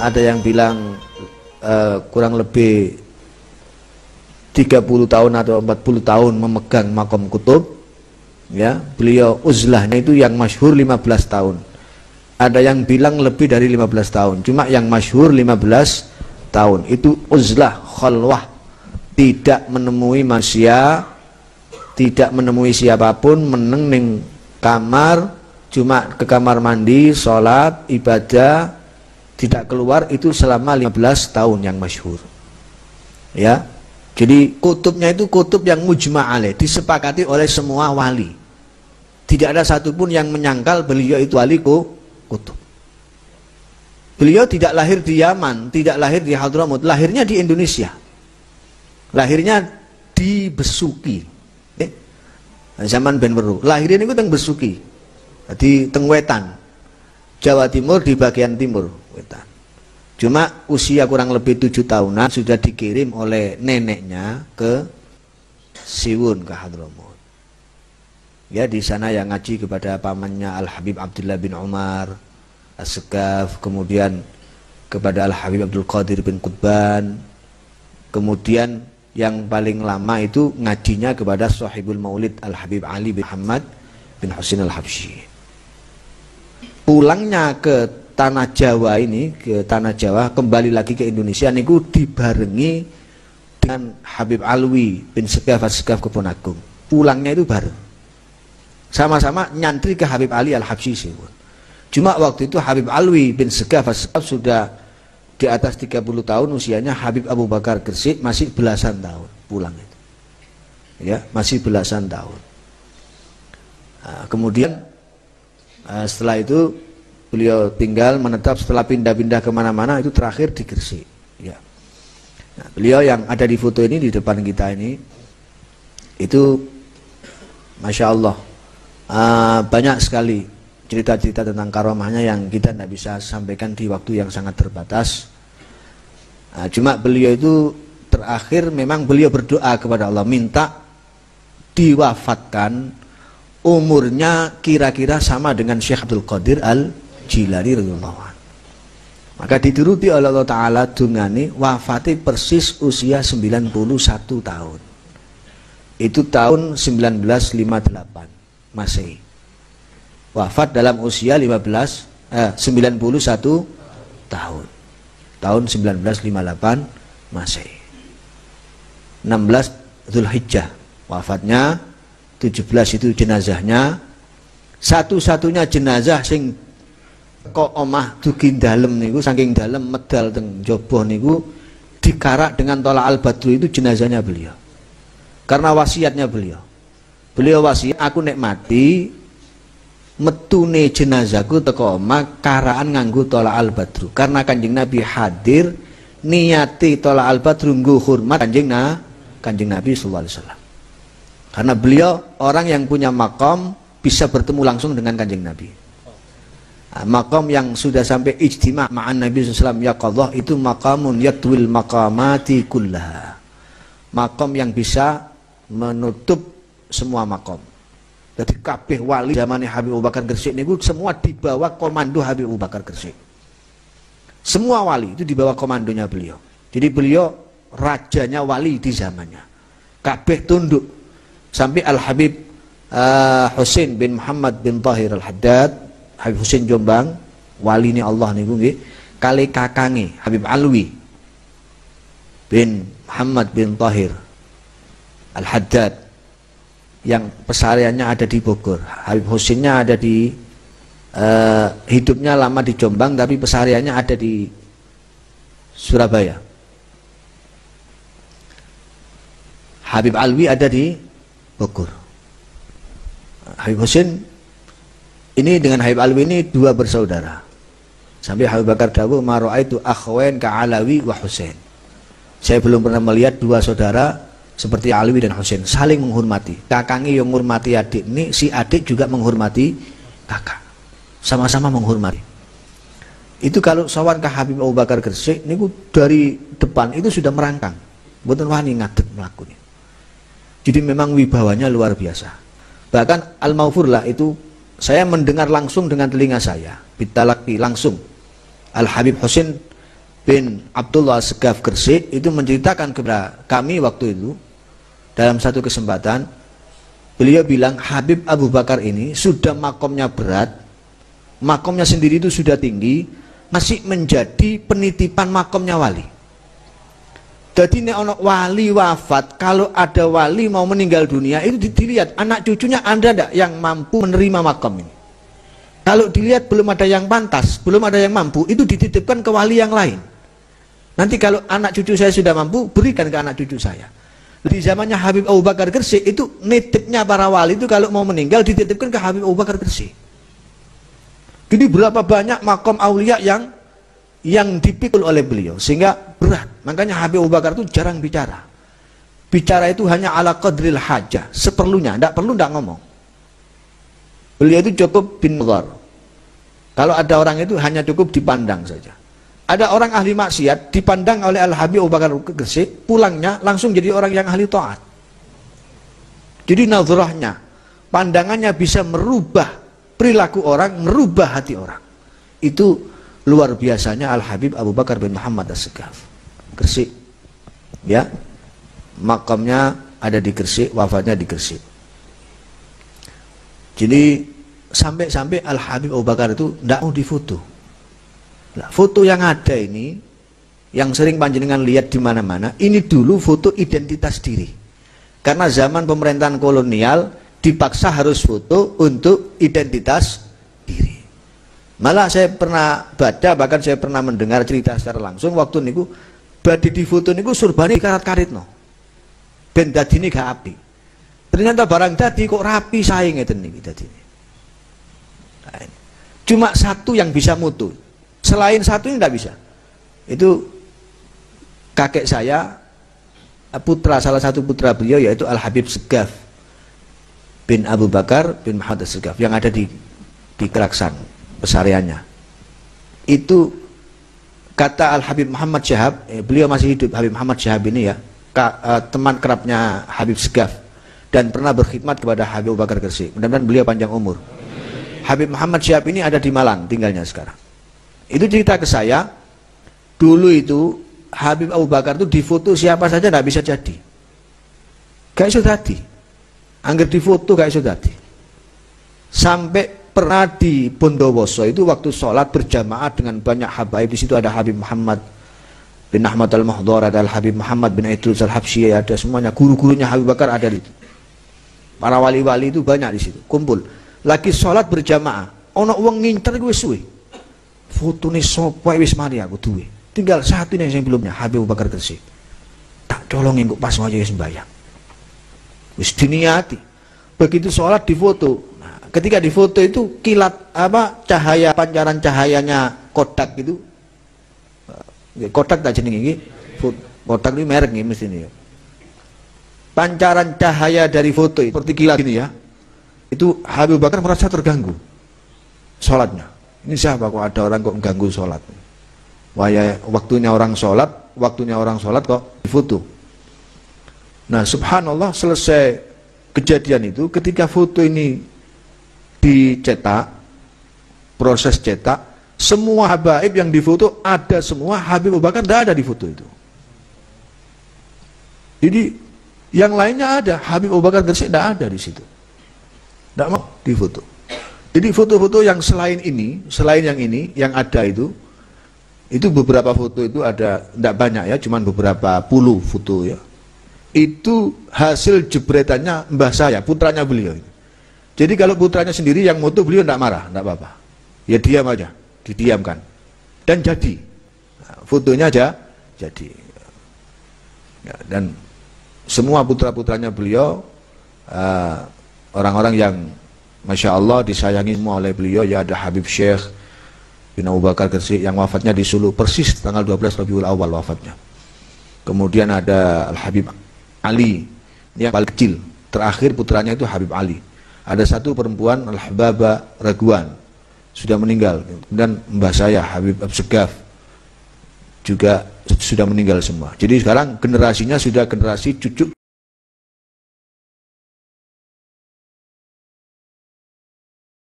ada yang bilang kurang lebih 30 tahun atau 40 tahun memegang makom kutub. Ya, beliau uzlahnya itu yang masyhur 15 tahun. Ada yang bilang lebih dari 15 tahun. Cuma yang masyhur 15 tahun. Itu uzlah khalwah. Tidak menemui manusia, tidak menemui siapapun, meneng ning kamar, cuma ke kamar mandi, sholat, ibadah, tidak keluar, itu selama 15 tahun yang masyhur. Ya. Jadi kutubnya itu kutub yang mujma' alaih, disepakati oleh semua wali. Tidak ada satupun yang menyangkal beliau itu wali kutub. Beliau tidak lahir di Yaman, tidak lahir di Hadramut, lahirnya di Indonesia. Lahirnya di Besuki. Zaman Ben Weru. Lahirnya itu teng Besuki. Di teng Wetan. Jawa Timur di bagian timur Wetan. Cuma usia kurang lebih 7 tahunan sudah dikirim oleh neneknya ke Siwun, ke Hadramut. Ya, di sana yang ngaji kepada pamannya Al-Habib Abdullah bin Umar As-Segaf, kemudian kepada Al-Habib Abdul Qadir bin Qutban, kemudian yang paling lama itu ngajinya kepada Sahibul Maulid Al-Habib Ali bin Muhammad bin Husain Al-Habsyi. Pulangnya ke tanah Jawa ini, ke tanah Jawa, kembali lagi ke Indonesia niku dibarengi dengan Habib Alwi bin Segaf As-Segaf Keponagung. Pulangnya itu bareng. Sama-sama nyantri ke Habib Ali Al-Habsyi. Cuma waktu itu Habib Alwi bin Segaf As-Segaf sudah di atas 30 tahun usianya. Habib Abu Bakar Gresik masih belasan tahun pulang itu. Ya, masih belasan tahun. Nah, kemudian setelah itu beliau tinggal menetap, setelah pindah-pindah kemana-mana itu terakhir di Gresik. Ya. Nah, beliau yang ada di foto ini di depan kita ini itu Masya Allah banyak sekali cerita-cerita tentang karomahnya yang kita tidak bisa sampaikan di waktu yang sangat terbatas. Cuma beliau itu terakhir memang beliau berdoa kepada Allah, minta diwafatkan umurnya kira-kira sama dengan Syekh Abdul Qadir Al-Jilani radhiyallahu anhu. Maka dituruti oleh Allah Ta'ala dungane wafati persis usia 91 tahun. Itu tahun 1958 Masehi. Wafat dalam usia 91 tahun. Tahun 1958 Masehi. 16 Dzulhijjah wafatnya, 17 itu jenazahnya. Satu-satunya jenazah sing kok omah dugi dalem niku, saking dalem medal teng jaba niku dikarak dengan tolak al-badru, itu jenazahnya beliau. Karena wasiatnya beliau. Beliau wasiat, aku nek mati metune jenazahku teko omah karaan nganggo tolak al-badru. Karena Kanjeng Nabi hadir, niati tolak al-badru nggo hormat Kanjeng Nabi sallallahu alaihi wasallam. Karena beliau orang yang punya makom bisa bertemu langsung dengan Kanjeng Nabi. Makom yang sudah sampai ijtima' ma'an Nabi SAW yaqadhah, itu maqamun yatwil maqamati kullaha. Makom yang bisa menutup semua makom. Jadi kabeh wali zamannya Habib Abu Bakar Gresik niku semua di bawah komando Habib Abu Bakar Gresik. Semua wali itu di bawah komandonya beliau. Jadi beliau rajanya wali di zamannya. Kabeh tunduk. Sampai Al-Habib Husain bin Muhammad bin Tahir Al-Haddad, Habib Husain Jombang, wali ini Allah niku nggih, kali kakange Habib Alwi bin Muhammad bin Tahir Al-Haddad yang pesariannya ada di Bogor. Habib Husainnya ada di hidupnya lama di Jombang tapi pesariannya ada di Surabaya. Habib Alwi ada di Bogor. Habib Husain ini dengan Habib Alwi ini dua bersaudara. Sampai Habib Bakar dawuh maro'aitu akhwain ka'alawi wa Husain. Saya belum pernah melihat dua saudara seperti Alwi dan Husain saling menghormati. Kakangnya yang menghormati adik ini, si adik juga menghormati kakak. Sama-sama menghormati. Itu kalau sawan ke Habib Abu Bakar Gresik niku dari depan itu sudah merangkang. Mboten wani ngadeg mlakune. Jadi memang wibawanya luar biasa. Bahkan Al-Maufur lah itu saya mendengar langsung dengan telinga saya, bitalaki langsung. Al-Habib Husain bin Abdullah Segaf Gresik itu menceritakan kepada kami waktu itu dalam satu kesempatan, beliau bilang Habib Abu Bakar ini sudah makomnya berat, makomnya sendiri itu sudah tinggi, masih menjadi penitipan makomnya wali. Jadi nek ono wali wafat, kalau ada wali mau meninggal dunia itu dilihat anak cucunya ada ndak yang mampu menerima makom ini. Kalau dilihat belum ada yang pantas, belum ada yang mampu, itu dititipkan ke wali yang lain. Nanti kalau anak cucu saya sudah mampu, berikan ke anak cucu saya. Di zamannya Habib Abu Bakar Gresik itu nitipnya para wali itu kalau mau meninggal dititipkan ke Habib Abu Bakar Gresik. Jadi berapa banyak makom aulia yang dipikul oleh beliau sehingga berat. Makanya Habib Abu Bakar itu jarang bicara. Bicara itu hanya ala qadril hajah, seperlunya, tidak perlu tidak ngomong. Beliau itu cukup bin nazar. Kalau ada orang itu hanya cukup dipandang saja. Ada orang ahli maksiat dipandang oleh Al-Habib Abu Bakar Gresik, pulangnya langsung jadi orang yang ahli taat. Jadi nazarahnya, pandangannya bisa merubah perilaku orang, merubah hati orang. Itu luar biasanya Al-Habib Abu Bakar bin Muhammad As-Segaf Gresik. Ya, makamnya ada di Gresik, wafatnya di Gresik. Jadi sampai-sampai Al-Habib Abu Bakar itu tidak mau difoto. Nah, foto yang ada ini, yang sering panjenengan lihat di mana-mana, ini dulu foto identitas diri. Karena zaman pemerintahan kolonial dipaksa harus foto untuk identitas diri. Malah saya pernah baca, bahkan saya pernah mendengar cerita secara langsung waktu niku badhe di foto niku surbane karat-karit no. Ben dadine gak api. Ternyata barang dadi kok rapi sae ngeten niki dadine. Nah, cuma satu yang bisa mutu. Selain satu ini tidak bisa. Itu kakek saya, putra, salah satu putra beliau yaitu Al-Habib Segaf bin Abu Bakar bin Muhammad Segaf yang ada di Keraksan pesariannya. Itu kata Al-Habib Muhammad Syahab, beliau masih hidup, Habib Muhammad Syahab ini ya, teman kerapnya Habib Segaf dan pernah berkhidmat kepada Habib Abu Bakar Gresik. Mudah-mudahan beliau panjang umur. Habib Muhammad Syahab ini ada di Malang tinggalnya sekarang. Itu cerita ke saya, dulu itu Habib Abu Bakar itu difoto siapa saja tidak bisa jadi. Gak iso dadi. Angger difoto gak iso dadi. Sampai pernah di Bondowoso itu waktu sholat berjamaah dengan banyak habaib, di situ ada Habib Muhammad bin Ahmad Al-Mahdhar, ada Habib Muhammad bin Idrus Al-Habsyi, ada semuanya guru-gurunya Habib Bakar ada di situ. Para wali-wali itu banyak di situ, kumpul. Lagi sholat berjamaah, ono wong ngincer gue suwe. Foto nih sopo wis mari aku duwe. Tinggal satu ini yang belumnya Habib Abu Bakar Gresik. Tak colongin kok pas aja sembahyang. Wis diniati. Begitu sholat difoto. Nah, ketika difoto itu kilat apa cahaya, pancaran cahayanya kotak itu. Kotak tak jeneng iki. Kotak ini merek nih mesti ini ya. Pancaran cahaya dari foto itu seperti kilat ini ya. Itu Habib Bakar merasa terganggu sholatnya. Ini siapa kok ada orang kok mengganggu sholat? Wah ya, waktunya orang sholat kok difoto. Nah subhanallah, selesai kejadian itu, ketika foto ini dicetak, proses cetak, semua habaib yang difoto ada semua, Habib Abu Bakar tidak ada di foto itu. Jadi yang lainnya ada, Habib Abu Bakar Gresik tidak ada di situ, tidak mau difoto. Jadi foto-foto yang selain ini, selain yang ini, yang ada itu beberapa foto itu ada, tidak banyak ya, cuman beberapa puluh foto ya. Itu hasil jebretannya mbah saya, putranya beliau. Jadi kalau putranya sendiri yang moto, beliau tidak marah, tidak apa-apa. Ya diam aja, didiamkan. Dan jadi, nah, fotonya aja jadi. Ya, dan semua putra-putranya beliau, orang-orang yang Masya Allah disayangi semua oleh beliau, ya ada Habib Syekh bin Abu Bakar Gresik yang wafatnya di Sulu persis tanggal 12 Rabiul Awal wafatnya. Kemudian ada Al-Habib Ali, ini yang paling kecil, terakhir putranya itu Habib Ali. Ada satu perempuan Al-Hababa Raguan, sudah meninggal. Dan mbah saya Habib Segaf juga sudah meninggal semua. Jadi sekarang generasinya sudah generasi cucu